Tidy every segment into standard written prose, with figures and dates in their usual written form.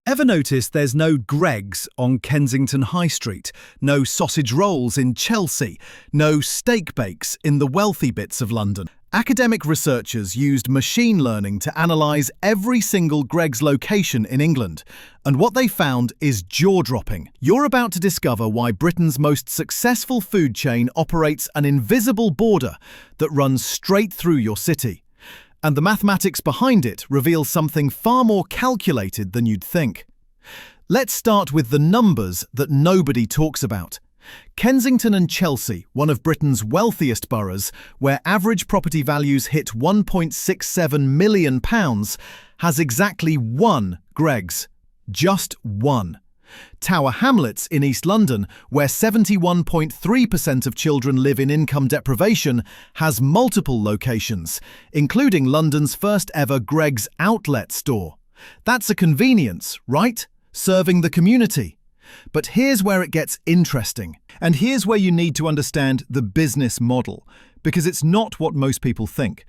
Ever notice there's no Greggs on Kensington High Street, no sausage rolls in Chelsea, no steak bakes in the wealthy bits of London? Academic researchers used machine learning to analyse every single Greggs location in England, and what they found is jaw-dropping. You're about to discover why Britain's most successful food chain operates an invisible border that runs straight through your city. And the mathematics behind it reveals something far more calculated than you'd think. Let's start with the numbers that nobody talks about. Kensington and Chelsea, one of Britain's wealthiest boroughs, where average property values hit £1.67 million, has exactly one Greggs. Just one. Tower Hamlets in East London, where 71.3% of children live in income deprivation, has multiple locations, including London's first ever Greggs outlet store. That's a convenience, right? Serving the community. But here's where it gets interesting. And here's where you need to understand the business model, because it's not what most people think.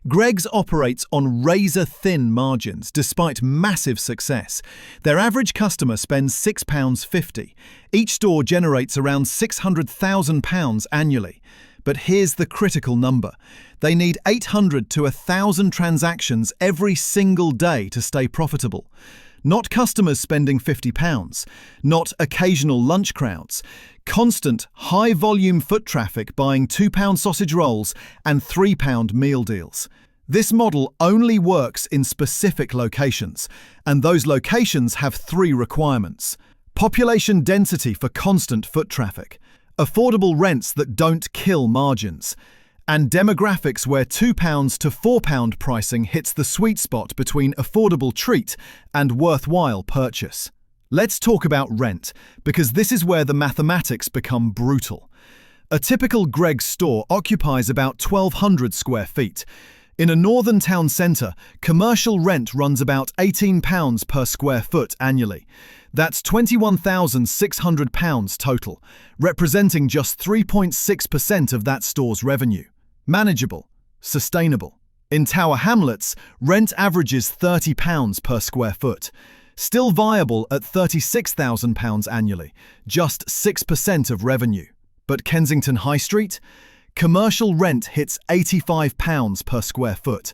Greggs operates on razor-thin margins despite massive success. Their average customer spends £6.50. Each store generates around £600,000 annually. But here's the critical number. They need 800 to 1,000 transactions every single day to stay profitable. Not customers spending £50, not occasional lunch crowds, constant high-volume foot traffic buying £2 sausage rolls and £3 meal deals. This model only works in specific locations, and those locations have three requirements: population density for constant foot traffic, affordable rents that don't kill margins, and demographics where £2 to £4 pricing hits the sweet spot between affordable treat and worthwhile purchase. Let's talk about rent, because this is where the mathematics become brutal. A typical Greggs store occupies about 1,200 square feet. In a northern town centre, commercial rent runs about £18 per square foot annually. That's £21,600 total, representing just 3.6% of that store's revenue. Manageable, sustainable. In Tower Hamlets, rent averages £30 per square foot. Still viable at £36,000 annually, just 6% of revenue. But Kensington High Street? Commercial rent hits £85 per square foot.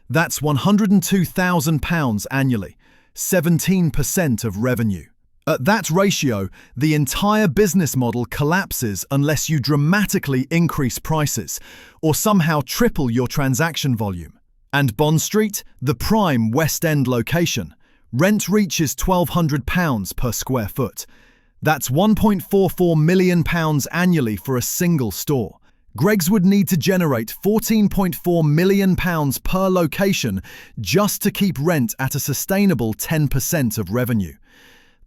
That's £102,000 annually, 17% of revenue. At that ratio, the entire business model collapses unless you dramatically increase prices or somehow triple your transaction volume. And Bond Street, the prime West End location, rent reaches £1,200 per square foot. That's £1.44 million annually for a single store. Greggs would need to generate £14.4 million per location just to keep rent at a sustainable 10% of revenue.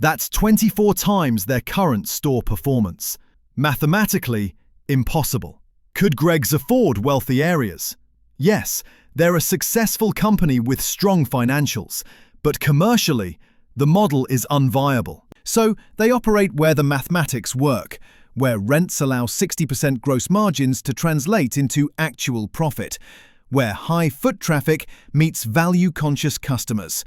That's 24 times their current store performance. Mathematically, impossible. Could Greggs afford wealthy areas? Yes, they're a successful company with strong financials, but commercially, the model is unviable. So they operate where the mathematics work, where rents allow 60% gross margins to translate into actual profit, where high foot traffic meets value-conscious customers,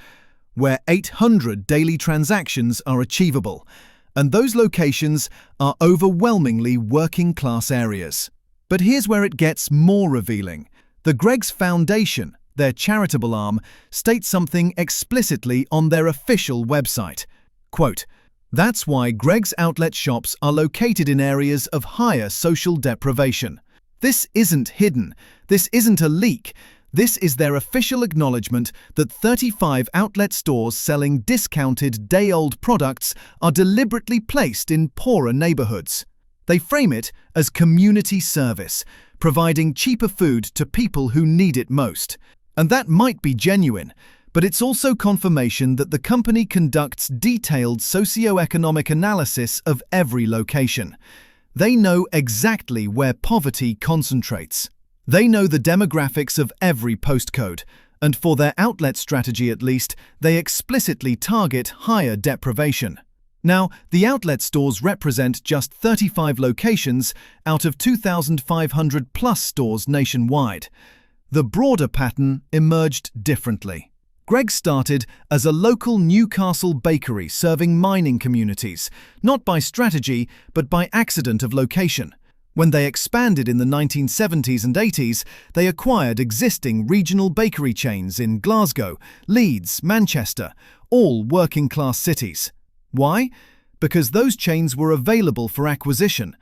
where 800 daily transactions are achievable, and those locations are overwhelmingly working-class areas. But here's where it gets more revealing. The Greggs Foundation, their charitable arm, states something explicitly on their official website. Quote, "That's why Greggs outlet shops are located in areas of higher social deprivation. This isn't hidden. This isn't a leak. This is their official acknowledgement that 35 outlet stores selling discounted day-old products are deliberately placed in poorer neighbourhoods. They frame it as community service, providing cheaper food to people who need it most. And that might be genuine, but it's also confirmation that the company conducts detailed socio-economic analysis of every location. They know exactly where poverty concentrates. They know the demographics of every postcode, and for their outlet strategy at least, they explicitly target higher deprivation. Now, the outlet stores represent just 35 locations out of 2,500 plus stores nationwide. The broader pattern emerged differently. Greggs started as a local Newcastle bakery serving mining communities, not by strategy, but by accident of location. When they expanded in the 1970s and 80s, they acquired existing regional bakery chains in Glasgow, Leeds, Manchester, all working-class cities. Why? Because those chains were available for acquisition,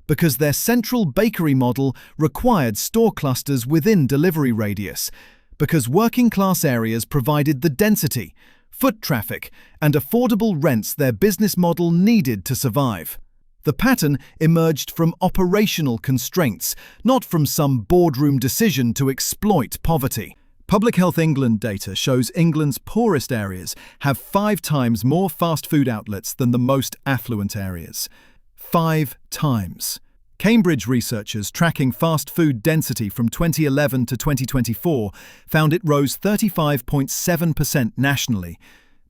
because their central bakery model required store clusters within delivery radius, because working-class areas provided the density, foot traffic, and affordable rents their business model needed to survive. The pattern emerged from operational constraints, not from some boardroom decision to exploit poverty. Public Health England data shows England's poorest areas have 5 times more fast food outlets than the most affluent areas. 5 times. Cambridge researchers tracking fast food density from 2011 to 2024 found it rose 35.7% nationally,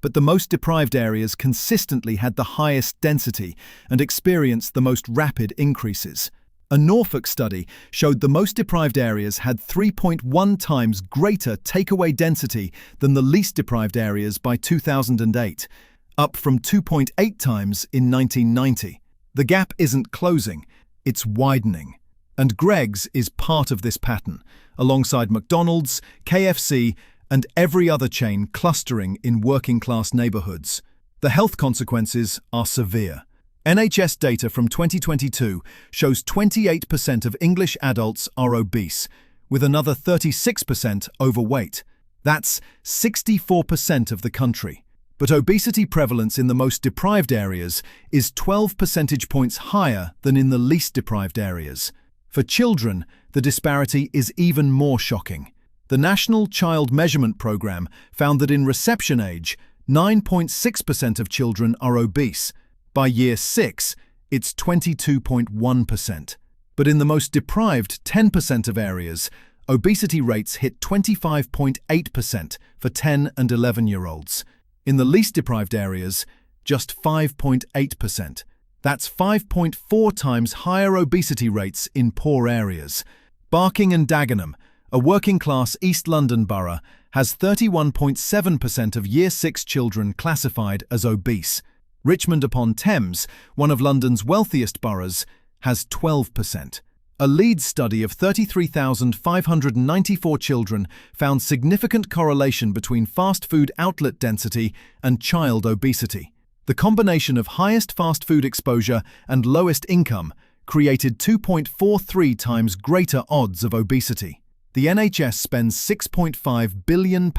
but the most deprived areas consistently had the highest density and experienced the most rapid increases. A Norfolk study showed the most deprived areas had 3.1 times greater takeaway density than the least deprived areas by 2008, up from 2.8 times in 1990. The gap isn't closing, it's widening. And Greggs is part of this pattern, alongside McDonald's, KFC, and every other chain clustering in working-class neighbourhoods. The health consequences are severe. NHS data from 2022 shows 28% of English adults are obese, with another 36% overweight. That's 64% of the country. But obesity prevalence in the most deprived areas is 12 percentage points higher than in the least deprived areas. For children, the disparity is even more shocking. The National Child Measurement Programme found that in reception age, 9.6% of children are obese. By year 6, it's 22.1%. But in the most deprived 10% of areas, obesity rates hit 25.8% for 10 and 11-year-olds. In the least deprived areas, just 5.8%. That's 5.4 times higher obesity rates in poor areas. Barking and Dagenham, a working-class East London borough, has 31.7% of Year 6 children classified as obese. Richmond-upon-Thames, one of London's wealthiest boroughs, has 12%. A Leeds study of 33,594 children found significant correlation between fast food outlet density and child obesity. The combination of highest fast food exposure and lowest income created 2.43 times greater odds of obesity. The NHS spends £6.5 billion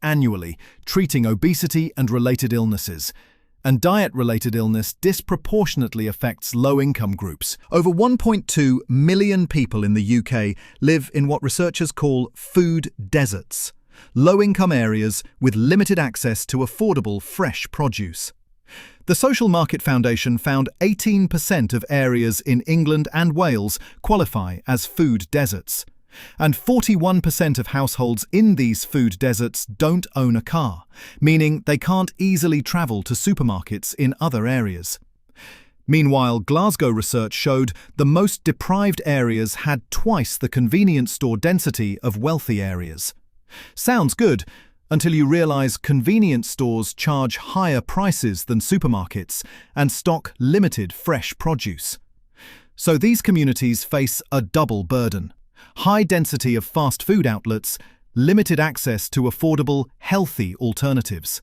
annually treating obesity and related illnesses, and diet-related illness disproportionately affects low-income groups. Over 1.2 million people in the UK live in what researchers call food deserts, low-income areas with limited access to affordable fresh produce. The Social Market Foundation found 18% of areas in England and Wales qualify as food deserts, and 41% of households in these food deserts don't own a car, meaning they can't easily travel to supermarkets in other areas. Meanwhile, Glasgow research showed the most deprived areas had twice the convenience store density of wealthy areas. Sounds good, until you realise convenience stores charge higher prices than supermarkets and stock limited fresh produce. So these communities face a double burden: high density of fast food outlets, limited access to affordable, healthy alternatives,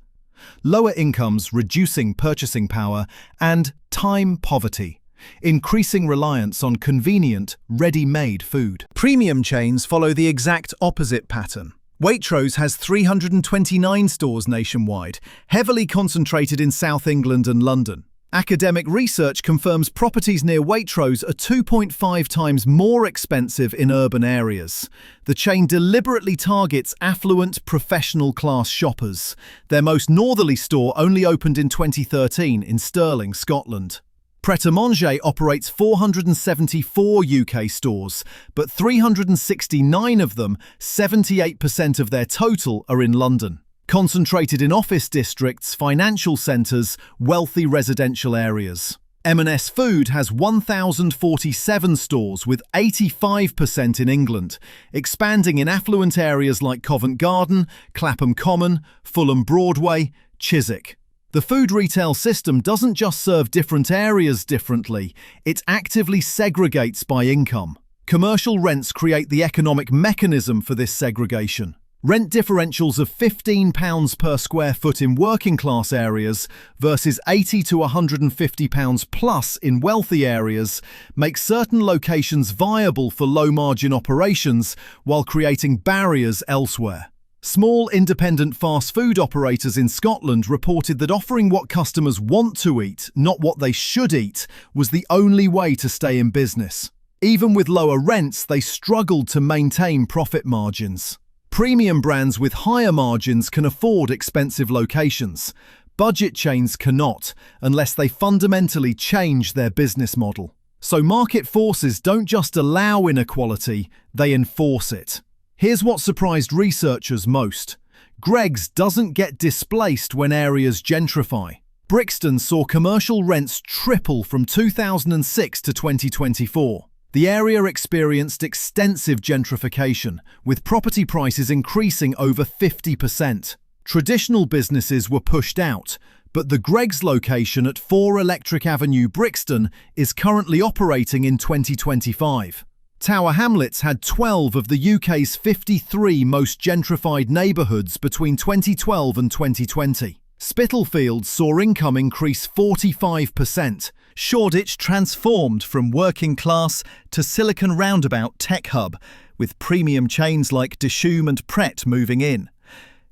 lower incomes reducing purchasing power, and time poverty, increasing reliance on convenient, ready-made food. Premium chains follow the exact opposite pattern. Waitrose has 329 stores nationwide, heavily concentrated in South England and London. Academic research confirms properties near Waitrose are 2.5 times more expensive in urban areas. The chain deliberately targets affluent, professional-class shoppers. Their most northerly store only opened in 2013 in Stirling, Scotland. Pret-a-Manger operates 474 UK stores, but 369 of them, 78% of their total, are in London, concentrated in office districts, financial centres, wealthy residential areas. M&S Food has 1,047 stores with 85% in England, expanding in affluent areas like Covent Garden, Clapham Common, Fulham Broadway, Chiswick. The food retail system doesn't just serve different areas differently, it actively segregates by income. Commercial rents create the economic mechanism for this segregation. Rent differentials of £15 per square foot in working class areas versus £80 to £150 plus in wealthy areas make certain locations viable for low-margin operations while creating barriers elsewhere. Small independent fast food operators in Scotland reported that offering what customers want to eat, not what they should eat, was the only way to stay in business. Even with lower rents, they struggled to maintain profit margins. Premium brands with higher margins can afford expensive locations. Budget chains cannot, unless they fundamentally change their business model. So market forces don't just allow inequality, they enforce it. Here's what surprised researchers most. Greggs doesn't get displaced when areas gentrify. Brixton saw commercial rents triple from 2006 to 2024. The area experienced extensive gentrification, with property prices increasing over 50%. Traditional businesses were pushed out, but the Greggs location at 4 Electric Avenue, Brixton, is currently operating in 2025. Tower Hamlets had 12 of the UK's 53 most gentrified neighbourhoods between 2012 and 2020. Spitalfields saw income increase 45%. Shoreditch transformed from working class to Silicon Roundabout tech hub, with premium chains like Dishoom and Pret moving in.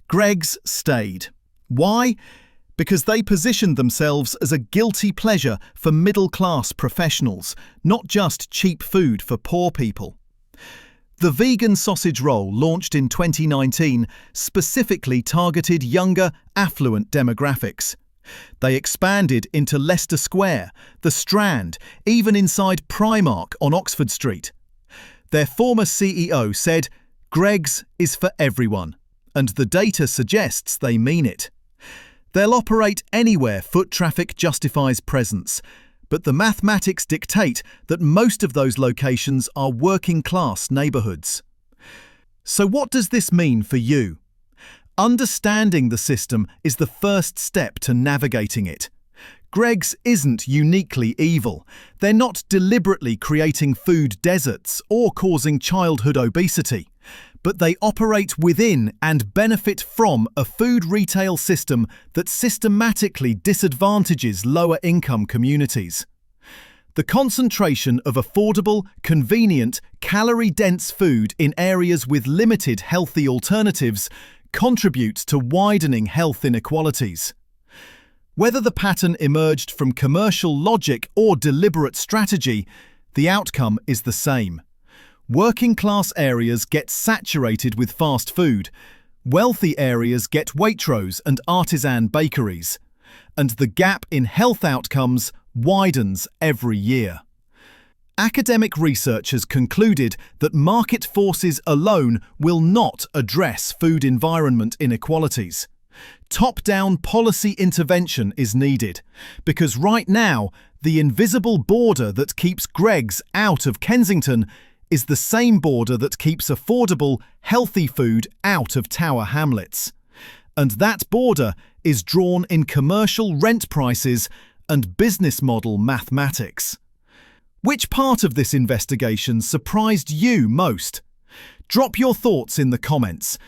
Greggs stayed. Why? Because they positioned themselves as a guilty pleasure for middle-class professionals, not just cheap food for poor people. The vegan sausage roll, launched in 2019, specifically targeted younger, affluent demographics. They expanded into Leicester Square, the Strand, even inside Primark on Oxford Street. Their former CEO said, "Greggs is for everyone," and the data suggests they mean it. They'll operate anywhere foot traffic justifies presence, but the mathematics dictate that most of those locations are working-class neighbourhoods. So what does this mean for you? Understanding the system is the first step to navigating it. Greggs isn't uniquely evil. They're not deliberately creating food deserts or causing childhood obesity, but they operate within and benefit from a food retail system that systematically disadvantages lower-income communities. The concentration of affordable, convenient, calorie-dense food in areas with limited healthy alternatives contributes to widening health inequalities. Whether the pattern emerged from commercial logic or deliberate strategy, the outcome is the same. Working-class areas get saturated with fast food, wealthy areas get Waitrose and artisan bakeries, and the gap in health outcomes widens every year. Academic research has concluded that market forces alone will not address food environment inequalities. Top-down policy intervention is needed, because right now, the invisible border that keeps Greggs out of Kensington is the same border that keeps affordable, healthy food out of Tower Hamlets. And that border is drawn in commercial rent prices and business model mathematics. Which part of this investigation surprised you most? Drop your thoughts in the comments.